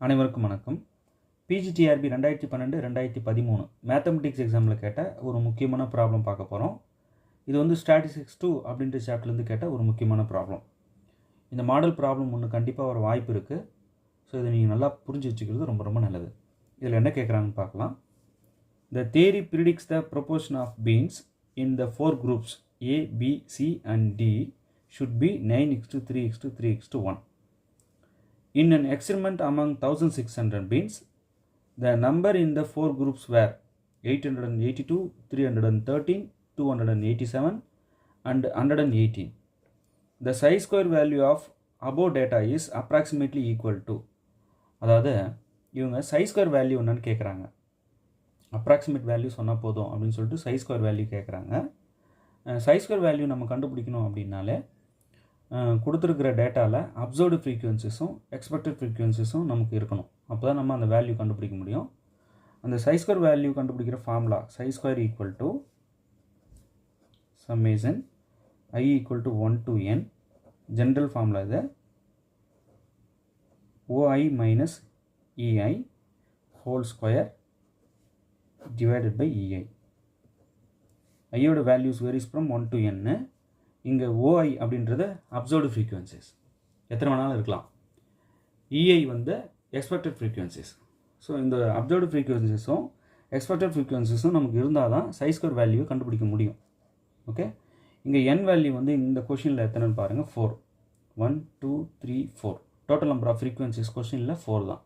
அனைவருக்கும் வணக்கம். PGTRB 2012-2013 mathematics எக்ஸாமில் கேட்ட ஒரு முக்கியமான ப்ராப்ளம் பார்க்க போகிறோம். இது வந்து ஸ்டாட்டிஸ்டிக்ஸ் 2 அப்படின்ற சாப்டர்லேருந்து கேட்ட ஒரு முக்கியமான ப்ராப்ளம். இந்த மாடல் ப்ராப்ளம் ஒன்று கண்டிப்பாக ஒரு வாய்ப்பு இருக்குது. ஸோ இதை நீங்கள் நல்லா புரிஞ்சு வச்சுக்கிறது ரொம்ப ரொம்ப நல்லது. இதில் என்ன கேட்குறாங்கன்னு பார்க்கலாம். The theory predicts the proportion of beans in the four groups A, B, C and D should be 9:3:3:1. In an experiment among 1600 beans, the number in the four groups were 882, 313, 287 and 118. The chi-square value of above data is approximately equal to. அதாவது இவங்க chi-square value என்னன்னு கேட்குறாங்க. Approximate value சொன்னால் போதும் அப்படின்னு சொல்லிட்டு chi-square value கேட்குறாங்க. chi-square value நம்ம கண்டுபிடிக்கணும் அப்படின்னாலே கொடுத்துருக்கிற டேட்டாவில் அப்சர்வ்டு ஃப்ரீக்வன்சிஸும் எக்ஸ்பெக்டட் ஃப்ரீக்வன்சிஸும் நமக்கு இருக்கணும். அப்போ தான் நம்ம அந்த வேல்யூ கண்டுபிடிக்க முடியும். அந்த chi-square வேல்யூ கண்டுபிடிக்கிற formula chi-square equal to summation I equal to 1 to n. General formula இது OI minus EI whole square divided by EI. ஐயோட values varies from 1 to n. இங்கே OI அப்படின்றது அப்சர்வ்டு ஃப்ரீக்வன்சிஸ், எத்தனை வேணாலும் இருக்கலாம். EI வந்து expected frequencies. So இந்த observed ஃப்ரீக்வன்சிஸும் எக்ஸ்பெக்டட் ஃப்ரீக்வன்சிஸும் நமக்கு இருந்தால் தான் chi-square வேல்யூவை கண்டுபிடிக்க முடியும். ஓகே, இங்கே n வேல்யூ வந்து இந்த கொஷினில் எத்தனைன்னு பாருங்கள். 4. 1 2 3 4. டோட்டல் நம்பர் ஆஃப் ஃப்ரீக்வன்சிஸ் கொஷினில் 4 தான்.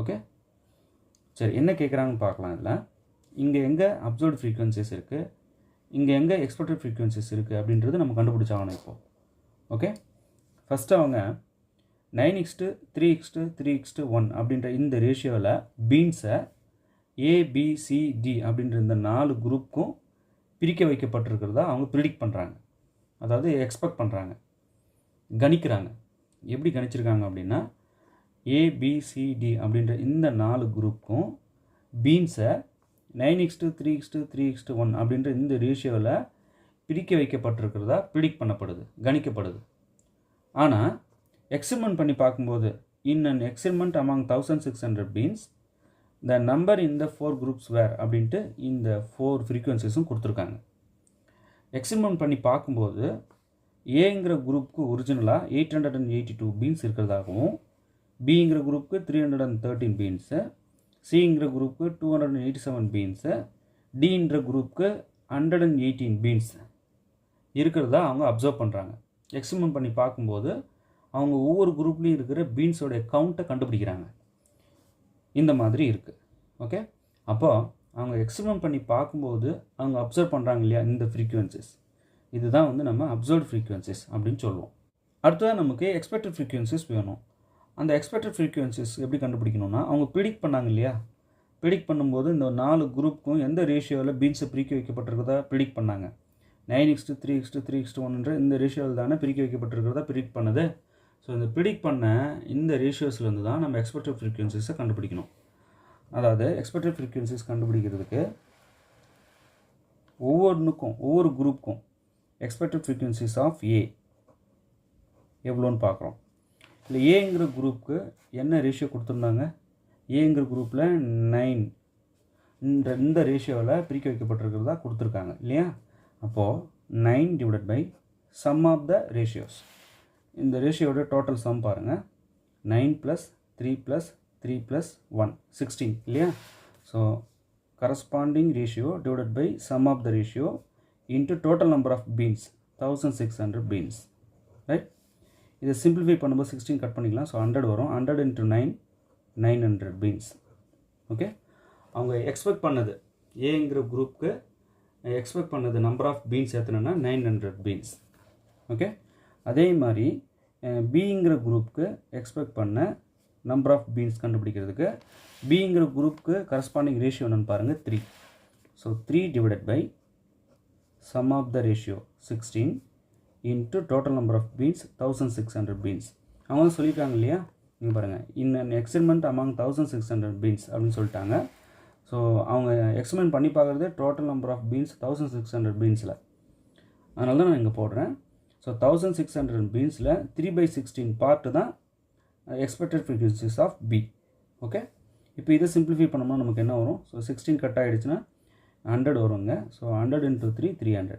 ஓகே, சரி, என்ன கேட்குறாங்கன்னு பார்க்கலாம். இதில் இங்கே எங்கே அப்சர்வ்டு ஃப்ரீக்வன்சிஸ் இருக்குது, இங்கே எங்கே எக்ஸ்பெக்டட் ஃப்ரீக்வன்சிஸ் இருக்குது அப்படின்றது நம்ம கண்டுபிடிச்சாகணும் இப்போது. ஓகே, ஃபஸ்ட்டு அவங்க 9:3:3:1 அப்படின்ற இந்த ரேஷியோவில் பீன்ஸை ABCD அப்படின்ற இந்த 4 குரூப்புக்கும் பிரிக்க வைக்கப்பட்டிருக்கிறதா அவங்க ப்ரிடிக்ட் பண்ணுறாங்க. அதாவது எக்ஸ்பெக்ட் பண்ணுறாங்க, கணிக்கிறாங்க. எப்படி கணிச்சிருக்காங்க அப்படின்னா ABCD அப்படின்ற இந்த 4 குரூப்புக்கும் பீன்ஸை 9:3:3:1 அப்படின்ற இந்த ரேஷியோவில் பிரிக்க வைக்கப்பட்டிருக்கிறதா ப்ரிடிக்ட் பண்ணப்படுது, கணிக்கப்படுது. ஆனால் எக்ஸ்பெரிமெண்ட் பண்ணி பார்க்கும்போது இன் an experiment among 1600 beans the number in the 4 groups were அப்படின்ட்டு இந்த 4 ஃப்ரீக்வன்சிஸும் கொடுத்துருக்காங்க. எக்ஸ்பெரிமெண்ட் பண்ணி பார்க்கும்போது ஏங்கிற குரூப்புக்கு ஒரிஜினலாக 882 பீன்ஸ் இருக்கிறதாகவும், பிங்கிற குரூப்புக்கு 313 பீன்ஸு, சிங்கிற குரூப்புக்கு 287 பீன்ஸு, டின்ற குரூப்புக்கு 118 பீன்ஸ் இருக்கிறதா அவங்க அப்சர்வ் பண்ணுறாங்க. எக்ஸ்பெரிமெண்ட் பண்ணி பார்க்கும்போது அவங்க ஒவ்வொரு குரூப்லேயும் இருக்கிற பீன்ஸோடைய கவுண்ட்டை கண்டுபிடிக்கிறாங்க. இந்த மாதிரி இருக்குது. ஓகே, அப்போது அவங்க எக்ஸ்பெரிமெண்ட் பண்ணி பார்க்கும்போது அவங்க அப்சர்வ் பண்ணுறாங்க இல்லையா இந்த ஃப்ரீக்வன்சிஸ், இதுதான் வந்து நம்ம அப்சர்வ்டு ஃப்ரீக்வன்சிஸ் அப்படின்னு சொல்லுவோம். அடுத்ததாக நமக்கு எக்ஸ்பெக்டட் ஃப்ரீக்வன்சிஸ் வேணும். அந்த எக்ஸ்பெக்டட் ஃப்ரீக்வன்சிஸ் எப்படி கண்டுபிடிக்கணும்னா அவங்க ப்ரிடிக்ட் பண்ணாங்க இல்லையா, ப்ரிடிக்ட் பண்ணும்போது இந்த 4 குரூப்புக்கும் எந்த ரேஷியோவில் பீன்ஸை பிரிக்க வைக்கப்பட்டிருக்கிறதா ப்ரிடிக்ட் பண்ணாங்க. 9:3:3:1 இந்த ரேஷியோவில் தானே பிரிக்க வைக்கப்பட்டிருக்கிறதா ப்ரிடிக்ட் பண்ணுது. ஸோ இந்த ப்ரிடிக்ட் பண்ண இந்த ரேஷியோஸ்லேருந்து தான் நம்ம எக்ஸ்பெக்டட் ஃப்ரீக்வன்சிஸை கண்டுபிடிக்கணும். அதாவது எக்ஸ்பெக்டட் ஃப்ரீக்வன்சிஸ் கண்டுபிடிக்கிறதுக்கு ஒவ்வொரு குரூப்புக்கும் எக்ஸ்பெக்டட் ஃப்ரீக்வன்சிஸ் ஆஃப் A எவ்வளோன்னு பார்க்குறோம். இல்லை ஏங்கிற குரூப்புக்கு என்ன ரேஷியோ கொடுத்துருந்தாங்க, ஏங்கிற குரூப்பில் 9 இந்த ரேஷியோவில் பிரிக்க வைக்கப்பட்டிருக்கிறதா கொடுத்துருக்காங்க இல்லையா. அப்போது 9 divided by sum of the ratios. இந்த ரேஷியோட டோட்டல் சம் பாருங்கள். 9 + 3 + 3 + 1 16 இல்லையா. So corresponding ratio divided by sum of the ratio into total number of beans 1600 beans, right. இதை சிம்பிளிஃபை பண்ணும்போது 16 கட் பண்ணிக்கலாம். ஸோ 100 வரும். 100 × 9 900 பீன்ஸ். ஓகே, அவங்க எக்ஸ்பெக்ட் பண்ணது ஏங்கிற குரூப்புக்கு எக்ஸ்பெக்ட் பண்ணது நம்பர் ஆஃப் பீன்ஸ் எத்தனைன்னா 900 பீன்ஸ். ஓகே, அதே மாதிரி பிங்கிற குரூப்புக்கு எக்ஸ்பெக்ட் பண்ண நம்பர் ஆஃப் பீன்ஸ் கண்டுபிடிக்கிறதுக்கு பிங்கிற குரூப்புக்கு கரஸ்பாண்டிங் ரேஷியோ என்னன்னு பாருங்கள் 3. So 3 divided by sum of the ratio 16 into total number of beans 1600 beans. அவங்க தான் சொல்லியிருக்காங்க இல்லையா, நீங்கள் பாருங்கள் in an experiment among 1600 beans அப்படின்னு சொல்லிட்டாங்க. ஸோ அவங்க எக்ஸ்பெரிமெண்ட் பண்ணி பார்க்குறது டோட்டல் நம்பர் ஆஃப் பீன்ஸ் 1600 பீன்ஸில். அதனால தான் நான் இங்கே போடுறேன். ஸோ 1600 பீன்ஸில் 3/16 பார்ட்டு தான் expected frequencies of B. Okay, இப்போ இதை சிம்பிளிஃபை பண்ணோம்னா நமக்கு என்ன வரும்? ஸோ 16 கட் ஆகிடுச்சுன்னா 100 வருங்க. So 100 into 3 300,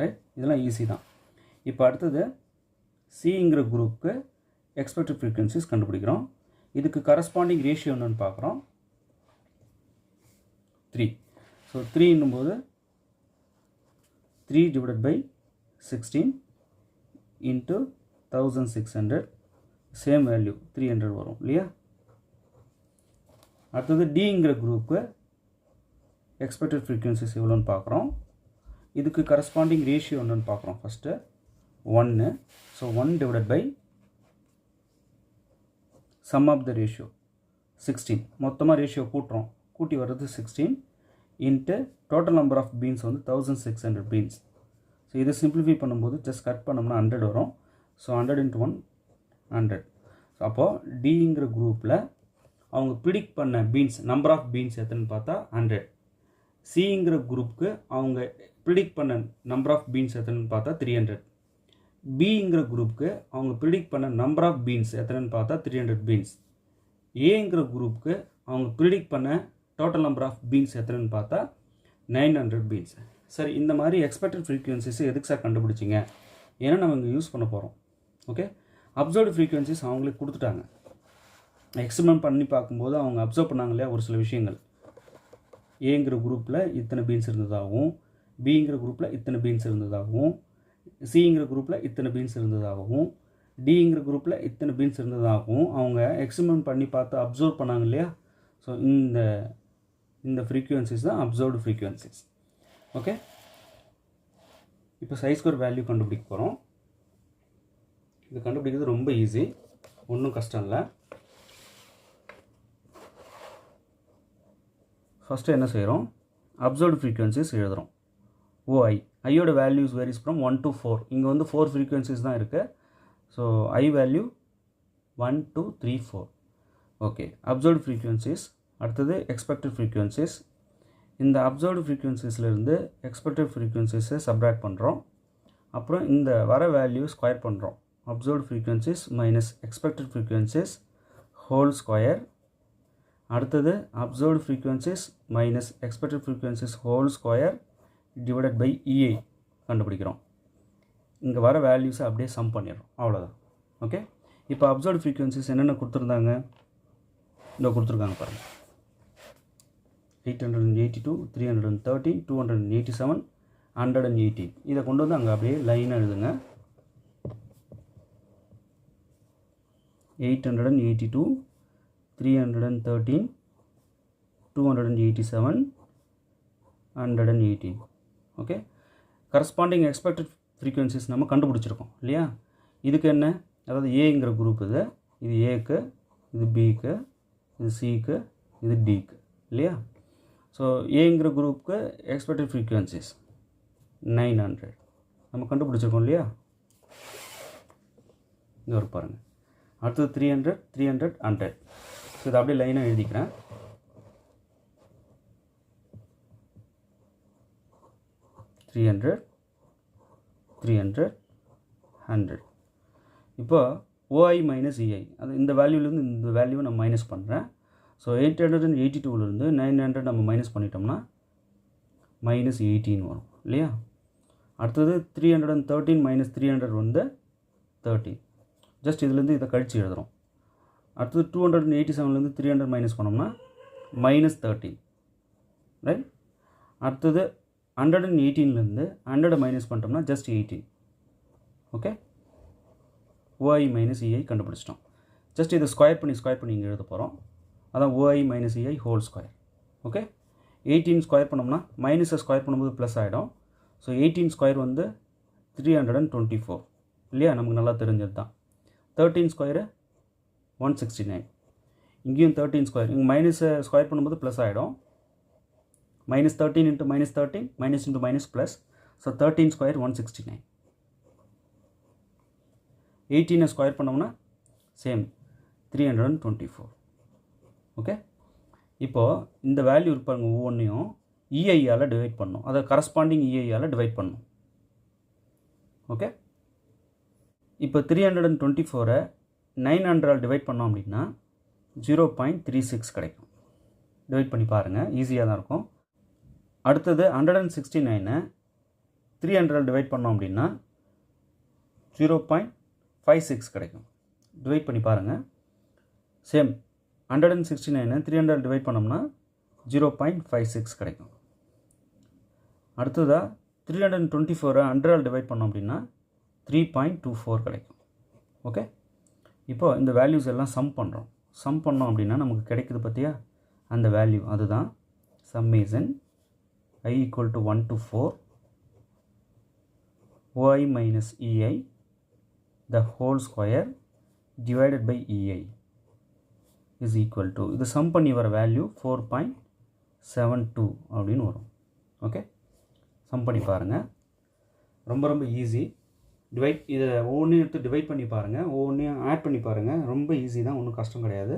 right? இதெல்லாம் ஈஸி தான். இப்போ அடுத்தது சிங்கிற குரூப்புக்கு எக்ஸ்பெக்டட் ஃப்ரீக்வன்சிஸ் கண்டுபிடிக்கிறோம். இதுக்கு கரஸ்பாண்டிங் ரேஷியோ என்னன்னு பார்க்குறோம், 3. So 3 என்னும்போது 3 divided by 16 into 1600, same value 300 வரும் இல்லையா? அடுத்தது டிங்கிற குரூப்புக்கு எக்ஸ்பெக்டட் ஃப்ரீக்வன்சிஸ் எவ்வளோன்னு பார்க்குறோம். இதுக்கு கரஸ்பாண்டிங் ரேஷியோ என்னன்னு பார்க்குறோம். First 1. So 1 divided by sum of the ratio 16. மொத்தமாக ரேஷியோ கூட்டுறோம், கூட்டி வர்றது 16 into total number of beans வந்து 1600 பீன்ஸ். ஸோ இதை சிம்பிளிஃபை பண்ணும்போது ஜஸ்ட் கட் பண்ணோம்னா 100 வரும். So 100 into 1 100. ஸோ அப்போது டிங்கிற குரூப்பில் அவங்க ப்ரிடிக்ட் பண்ண பீன்ஸ் நம்பர் ஆஃப் பீன்ஸ் எத்தனைன்னு பார்த்தா 100. சிங்கிற குரூப்புக்கு அவங்க ப்ரிடிக்ட் பண்ண நம்பர் ஆஃப் பீன்ஸ் எத்தனைன்னு பார்த்தா 300. பிங்கிற குரூப்புக்கு அவங்க ப்ரிடிக்ட் பண்ண நம்பர் ஆஃப் பீன்ஸ் எத்தனைன்னு பார்த்தா 300 பீன்ஸ். ஏங்கிற குரூப்புக்கு அவங்க ப்ரிடிக்ட் பண்ண டோட்டல் நம்பர் ஆஃப் பீன்ஸ் எத்தனைன்னு பார்த்தா 900 பீன்ஸ். சரி, இந்த மாதிரி எக்ஸ்பெக்டட் ஃப்ரீக்வன்சிஸ் எதுக்கு சார் கண்டுபிடிச்சிங்க? ஏன்னா நம்ம இங்கே யூஸ் பண்ண போகிறோம். ஓகே, அப்சர்வ்டு ஃப்ரீக்வன்சிஸ் அவங்களுக்கு கொடுத்துட்டாங்க. எக்ஸ்பெரிமெண்ட் பண்ணி பார்க்கும்போது அவங்க அப்சர்வ் பண்ணாங்க இல்லையா ஒரு சில விஷயங்கள். ஏங்கிற குரூப்பில் இத்தனை பீன்ஸ் இருந்ததாகவும், பிங்கிற குரூப்பில் இத்தனை பீன்ஸ் இருந்ததாகவும், சிங்கிற குரூப்பில் இத்தனை பீன்ஸ் இருந்ததாகவும், டிங்கிற குரூப்பில் இத்தனை பீன்ஸ் இருந்ததாகவும் அவங்க எக்ஸ்பெரிமெண்ட் பண்ணி பார்த்து அப்சர்வ் பண்ணாங்க இல்லையா? ஸோ இந்த ஃப்ரீக்வன்சிஸ் தான் அப்சர்வ்டு ஃப்ரீக்வன்சிஸ். ஓகே, இப்போ சை ஸ்கொயர் வேல்யூ கண்டுபிடிக்க போகிறோம். இது கண்டுபிடிக்கிறது ரொம்ப ஈஸி, ஒன்றும் கஷ்டம் இல்லை. ஃபஸ்ட்டு என்ன செய்கிறோம், அப்சர்வ்டு ஃப்ரீக்வன்சிஸ் எழுதுகிறோம். ஓஐ, ஐயோட வேல்யூஸ் வேரிஸ் ஃப்ரம் 1 to 4. இங்கே வந்து 4 ஃப்ரீக்வன்சிஸ் தான் இருக்குது. So I value 1 2 3 4. Okay, observed frequencies. அடுத்தது எக்ஸ்பெக்டட் ஃப்ரீக்வன்சிஸ். இந்த அப்சர்வ்டு ஃப்ரீக்வன்சிஸ்லேருந்து எக்ஸ்பெக்டட் ஃப்ரீக்வன்சிஸை சப்ராக்ட் பண்ணுறோம். அப்புறம் இந்த வர வேல்யூ ஸ்கொயர் பண்ணுறோம். Observed frequencies minus expected frequencies whole square. அடுத்தது observed frequencies minus expected frequencies whole square divided by EI கண்டுபிடிக்கிறோம். இங்கே வர வேல்யூஸை அப்படியே சம் பண்ணிடுறோம், அவ்வளோதான். ஓகே, இப்போ அப்சர்வ்டு ஃப்ரீக்வன்சிஸ் என்னென்ன கொடுத்துருந்தாங்க, இங்கே கொடுத்துருக்காங்க பாருங்கள். 882, 313, 287, 118. இதை கொண்டு வந்து அங்கே அப்படியே லைனாக எழுதுங்க. 882, 313, 287, 118. ஓகே, கரஸ்பாண்டிங் எக்ஸ்பெக்டட் ஃப்ரீக்வன்சிஸ் நம்ம கண்டுபிடிச்சிருக்கோம் இல்லையா? இதுக்கு என்ன, அதாவது ஏங்கிற குரூப் இது ஏக்கு, இது பிக்கு, இது சிக்கு, இது டிக்கு இல்லையா? ஸோ ஏங்கிற குரூப்புக்கு எக்ஸ்பெக்டட் ஃப்ரீக்வன்சிஸ் 900 நம்ம கண்டுபிடிச்சிருக்கோம் இல்லையா? இங்கே ஒரு பாருங்கள். அடுத்தது 300, 300, 100. ஸோ இதை அப்படியே லைனாக எழுதிக்கிறேன். $300, 300, 100. இப்போ ஓஐ மைனஸ் இஐ, அது இந்த வேல்யூலேருந்து இந்த வேல்யூவை நான் மைனஸ் பண்ணுறேன். ஸோ 882லேருந்து 900 நம்ம மைனஸ் பண்ணிட்டோம்னா -18 வரும் இல்லையா? அடுத்தது 313 மைனஸ் 300 வந்து 13. ஜஸ்ட் இதுலேருந்து இதை கழித்து எழுதுகிறோம். அடுத்தது 287லேருந்து 300 மைனஸ் பண்ணோம்னா -13, ரைட்? அடுத்தது 118லேருந்து 100 மைனஸ் பண்ணிட்டோம்னா ஜஸ்ட் 18. ஓகே, ஓஐ மைனஸ் இஐ கண்டுபிடிச்சிட்டோம். ஜஸ்ட் இதை ஸ்கொயர் பண்ணி இங்கே எழுத போகிறோம். அதான் ஓஐ minus EI whole square. Okay, 18 square பண்ணோம்னா மைனஸை ஸ்கொயர் பண்ணும்போது ப்ளஸ் ஆகிடும். ஸோ 18 ஸ்கொயர் வந்து 324 இல்லையா? நமக்கு நல்லா தெரிஞ்சது தான். 13 ஸ்கொயரு 169. இங்கேயும் 13 ஸ்கொயர், இங்கே மைனஸை ஸ்கொயர் பண்ணும்போது ப்ளஸ் ஆகிடும். -13 into -13, minus into minus plus. So 13 square 169. 18 square பண்ணோம்னா சேம் 324. ஓகே, இப்போது இந்த வேல்யூ இருப்பாங்க ஒவ்வொன்றையும் இஐயால் டிவைட் பண்ணணும். அதை கரஸ்பாண்டிங் இஐயால் டிவைட் பண்ணணும். ஓகே, இப்போ 324 900 டிவைட் பண்ணோம் அப்படின்னா 0.36 கிடைக்கும். டிவைட் பண்ணி பாருங்கள், ஈஸியாக தான் இருக்கும். அடுத்தது 169 300 டிவைட் பண்ணோம் அப்படின்னா 0.56 கிடைக்கும். டிவைட் பண்ணி பாருங்கள். சேம் 169 300 டிவைட் பண்ணோம்னா 0.56 கிடைக்கும். அடுத்ததாக 324 100 டிவைட் பண்ணோம் அப்படின்னா 3.24 கிடைக்கும். ஓகே, இப்போது இந்த வேல்யூஸ் எல்லாம் சம் பண்ணுறோம். சம் பண்ணோம் அப்படின்னா நமக்கு கிடைக்குது பார்த்தியா, அந்த வேல்யூ அதுதான் summation I = 1 to 4 OI minus EI the whole square divided by EI is equal to, இது சம் பண்ணி வர வேல்யூ 4.72 அப்படின்னு வரும். ஓகே, சம் பண்ணி பாருங்கள். ரொம்ப ரொம்ப ஈஸி. டிவைட் இதை ஒவ்வொன்றையும் எடுத்து டிவைட் பண்ணி பாருங்கள், ஒவ்வொன்றையும் ஆட் பண்ணி பாருங்கள். ரொம்ப ஈஸி தான், ஒன்றும் கஷ்டம் கிடையாது.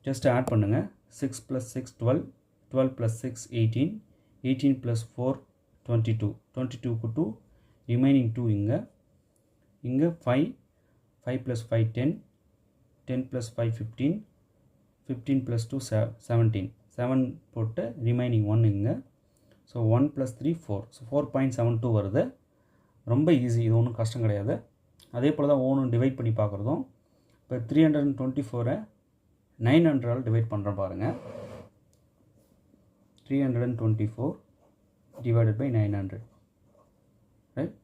ஜஸ்ட் ஆட் பண்ணுங்கள். 6 + 6 12, 12 + 6 18, 18 + 4 22, 22க்கு 2, ரிமைனிங் 2 இங்கே 5, 5 + 5 10, 10 + 5 15, 15 + 2 17, 7 போட்டு ரிமைனிங் 1 இங்கே. ஸோ 1 + 3 4, ஸோ 4.72 வருது. ரொம்ப ஈஸி, இது ஒன்றும் கஷ்டம் கிடையாது. அதே போல் தான் ஒவ்வொன்றும் டிவைட் பண்ணி பார்க்குறதும். இப்போ 324 900 டிவைட் பண்ணுறோம் பாருங்கள். 324 டிவைடட் பை 900, ரைட்.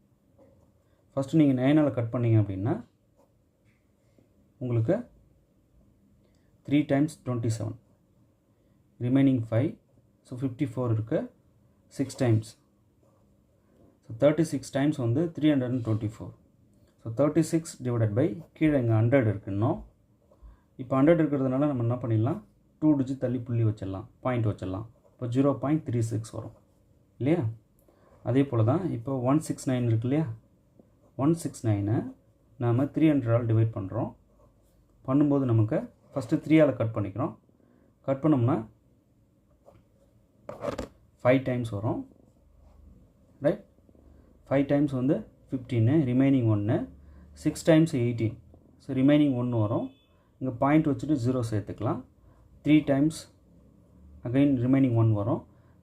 ஃபஸ்ட்டு நீங்கள் 9ஆல் கட் பண்ணிங்க அப்படின்னா உங்களுக்கு 3 × 27, ரிமைனிங் 5, ஸோ 54 இருக்குது. 6 டைம்ஸ், ஸோ 36 டைம்ஸ் வந்து 324. ஸோ 36 டிவைடட் பை கீழே இங்கே 100 இருக்குன்னோ. இப்போ 100 இருக்கிறதுனால நம்ம என்ன பண்ணிடலாம், 2 டிஜிட் தள்ளி புள்ளி வச்சிடலாம், பாயிண்ட் வச்சிடலாம். இப்போ 0.36 வரும் இல்லையா. அதே போல் தான் இப்போ 169 இருக்கு இல்லையா. 169 நாம் 300 டிவைட் பண்ணுறோம். பண்ணும்போது நமக்கு ஃபஸ்ட்டு 3ஆல் கட் பண்ணிக்கிறோம். கட் பண்ணோம்னா 5 டைம்ஸ் வரும், ரைட். 5 டைம்ஸ் வந்து 15, ரிமைனிங் 1, 6 டைம்ஸ் 18, ஸோ ரிமைனிங் 1 வரும். இங்கே பாயிண்ட் வச்சுட்டு 0 சேர்த்துக்கலாம். 3 டைம்ஸ் அகைன் ரிமைனிங் 1 வரும்.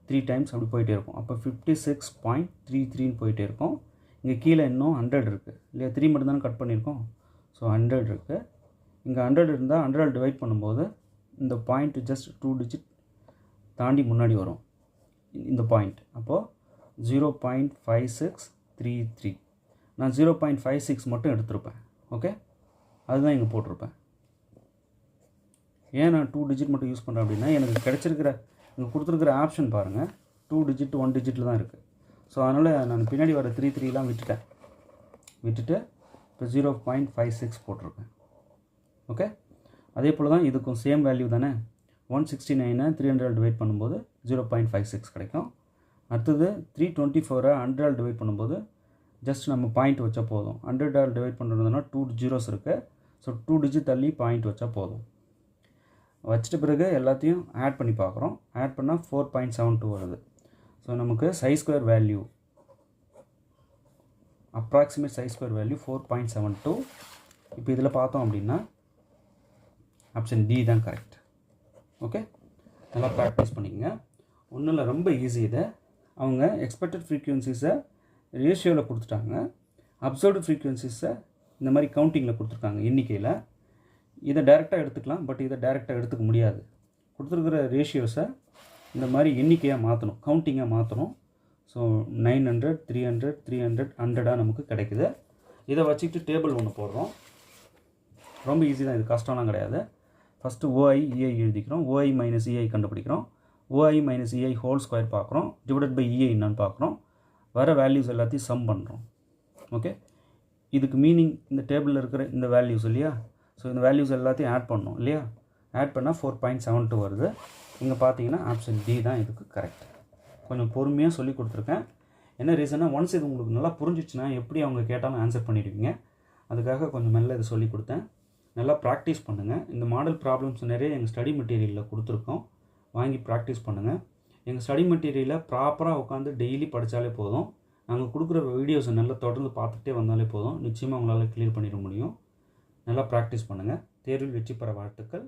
3 டைம்ஸ் அப்படி போயிட்டே இருக்கும். அப்போ 56.33 போயிட்டே இருக்கும். இங்கே கீழே இன்னும் 100 இருக்குது இல்லையா. 3 மட்டும் தானே கட் பண்ணியிருக்கோம். ஸோ 100 இருக்குது. இங்கே 100 இருந்தால் 100 டிவைட் பண்ணும்போது இந்த பாயிண்ட் ஜஸ்ட் 2 டிஜிட் தாண்டி முன்னாடி வரும் இந்த பாயிண்ட். அப்போது 0.5633, நான் 0.56 மட்டும் எடுத்திருப்பேன். ஓகே, அதுதான் இங்கே போட்டிருப்பேன். ஏன் நான் 2 டிஜிட் மட்டும் யூஸ் பண்ணுறேன் அப்படின்னா, எனக்கு கிடச்சிருக்கிற இங்கே கொடுத்துருக்கிற ஆப்ஷன் பாருங்கள், 2 டிஜிட் 1 டிஜிட்டில் தான் இருக்குது. ஸோ அதனால் நான் பின்னாடி வர 3 விட்டுட்டு இப்போ 0.56 போட்டிருக்கேன். ஓகே, அதே போல் தான் இதுக்கும் சேம் வேல்யூ தானே. 169 300 டிவைட் பண்ணும்போது 0.56 கிடைக்கும். அடுத்தது 324 100 டிவைட் பண்ணும்போது ஜஸ்ட் நம்ம பாயிண்ட் வச்சா போதும். 100 டிவைட் பண்ணுறதுனா 2 ஜீரோஸ் இருக்குது. ஸோ 2 டிஜிட் தள்ளி பாயிண்ட் வச்சா போதும். வச்சிட்ட பிறகு எல்லாத்தையும் ஆட் பண்ணி பார்க்குறோம். ஆட் பண்ணால் 4.72 வருது. ஸோ நமக்கு சை-ஸ்கொயர் வேல்யூ, அப்ராக்சிமேட் சை-ஸ்கொயர் வேல்யூ 4.72. இப்போ இதில் பார்த்தோம் அப்படின்னா ஆப்ஷன் டி தான் கரெக்ட். ஓகே, நல்லா ப்ராக்டிஸ் பண்ணிக்கங்க. ஒன்றும் இல்லை, ரொம்ப ஈஸி. இதை அவங்க எக்ஸ்பெக்டட் ஃப்ரீக்வன்சிஸை ரேஷியோவில் கொடுத்துட்டாங்க, அப்சர்வ்டு ஃப்ரீக்வன்சிஸை இந்த மாதிரி கவுண்டிங்கில் கொடுத்துருக்காங்க எண்ணிக்கையில். இதை டைரெக்டாக எடுத்துக்கலாம், பட் இதை டைரெக்டாக எடுத்துக்க முடியாது. கொடுத்துருக்கிற ரேஷியோஸை இந்த மாதிரி எண்ணிக்கையாக மாற்றணும், கவுண்டிங்காக மாற்றணும். ஸோ 900 300 300 100 நமக்கு கிடைக்குது. இதை வச்சுக்கிட்டு டேபிள் ஒன்று போடுறோம். ரொம்ப ஈஸி தான், இது கஷ்டம்லாம் கிடையாது. ஃபஸ்ட்டு OI EI எழுதிக்கிறோம். OI மைனஸ் EI கண்டுபிடிக்கிறோம். OI minus EI whole square பார்க்குறோம். டிவைடட் பை EI என்னன்னு பார்க்குறோம். வர வேல்யூஸ் எல்லாத்தையும் சம் பண்ணுறோம். ஓகே, இதுக்கு மீனிங் இந்த டேபிளில் இருக்கிற இந்த வேல்யூஸ் இல்லையா. ஸோ இந்த வேல்யூஸ் எல்லாத்தையும் ஆட் பண்ணணும் இல்லையா. ஆட் பண்ணால் 4.72 வருது. இங்கே பார்த்தீங்கன்னா ஆப்ஷன் டி தான் இதுக்கு கரெக்ட். கொஞ்சம் பொறுமையாக சொல்லி கொடுத்துருக்கேன். என்ன ரீசனாக, ஒன்ஸ் இது உங்களுக்கு நல்லா புரிஞ்சிச்சுன்னா எப்படி அவங்க கேட்டாலும் ஆன்சர் பண்ணிடுவீங்க. அதுக்காக கொஞ்சம் மெல்ல இதை சொல்லி கொடுத்தேன். நல்லா ப்ராக்டிஸ் பண்ணுங்கள். இந்த மாடல் ப்ராப்ளம்ஸ் நிறைய எங்கள் ஸ்டடி மெட்டீரியலில் கொடுத்துருக்கோம், வாங்கி ப்ராக்டிஸ் பண்ணுங்கள். எங்கள் ஸ்டடி மெட்டீரியலை ப்ராப்பராக உட்காந்து டெய்லி படித்தாலே போதும். நாங்கள் கொடுக்குற வீடியோஸை நல்லா தொடர்ந்து பார்த்துட்டே வந்தாலே போதும். நிச்சயமாக உங்களால் கிளியர் பண்ணிட முடியும். நல்லா ப்ராக்டிஸ் பண்ணுங்கள். தேர்வில் வெற்றி பெற வாழ்த்துக்கள்.